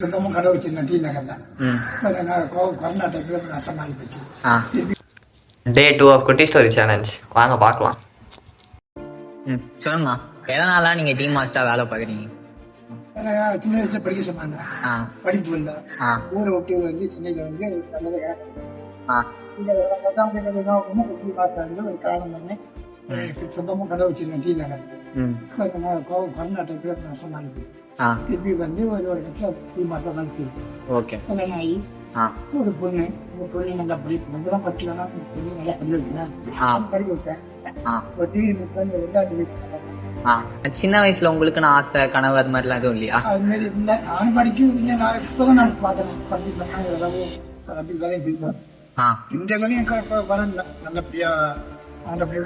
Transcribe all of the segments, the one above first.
சொந்தமும் கடை வச்சிருந்தேன் டீ நகர்ல. கொரோனா டைம்ல நஷ்டமாகி போச்சு. டே 2 ஆஃப் குட்டி ஸ்டோரி சேலஞ்ச் வாங்க பார்க்கலாம். சொல்லுங்கண்ணா, எதனால நீங்க டீம் மாஸ்டரா வேலை பார்க்குறீங்க? சின்ன வயசுல படிக்க சொன்னாங்க, படிப்பு இல்லை, ஊரை விட்டு வந்து சென்னையில வந்து நல்லதாக ஒரு காரணம் தானே. சொந்தமும் கடை வச்சிருந்தேன் டீ நகர்ல. கொரோனா டைம்ல நஷ்டமாகி போச்சு. திருப்பி வந்து ஒரு இடத்துல டீ மாஸ்டர் வந்து கல்யாணம் ஆகி ஒரு பொண்ணு நல்லா படிப்பு தான் படிக்கலன்னா பொண்ணு நல்லா படிக்க வைப்பேன். ஒரு டிகிரி முடிச்சு 2ஆவது வீட்டு. சின்ன வயசுல உங்களுக்கு நான் ஆசை கனவு அது மாதிரிலாம் எதுவும் இல்லையா? அது மாதிரி இல்லை, நான் படிக்கும் இல்லை. நான் இப்போதான் நான் பார்த்தேன் படிக்கலாம் ஏதாவது அப்படி வேலையை போய்ப்பேன். இந்த வேலையும் வரல நல்லபடியா ஆண்டபடியா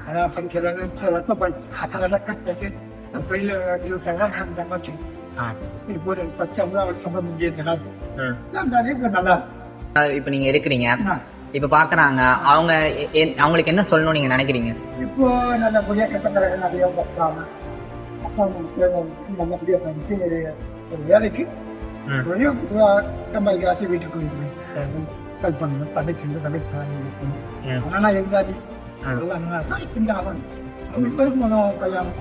அதான் படிக்கிறாங்க. வருஷம் படிச்சு அதெல்லாம் கற்றுட்டு தொழில சம்பாதிச்சு இப்போ ஒரு 10 வருஷம் நல்லா. இப்ப நீங்க இருக்கிறீங்க, இப்ப பாக்குறாங்க, அவங்களுக்கு என்ன சொல்லணும் நீங்க நினைக்கிறீங்க? இப்போ நல்லபடியா கட்டப்பட நிறைய நல்லபடியா பண்ணிட்டு ஒரு வேலைக்கு சம்பாதிக்காசி வீட்டுக்கு ஹெல்ப் பண்ணணும். தங்கச்சி ஆனா எங்காதி எல்லாம் நல்லா ஆகணும். அவங்களுக்கு கல்யாணம்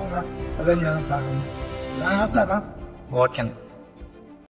அதான் ஆசை தான். ஓகே.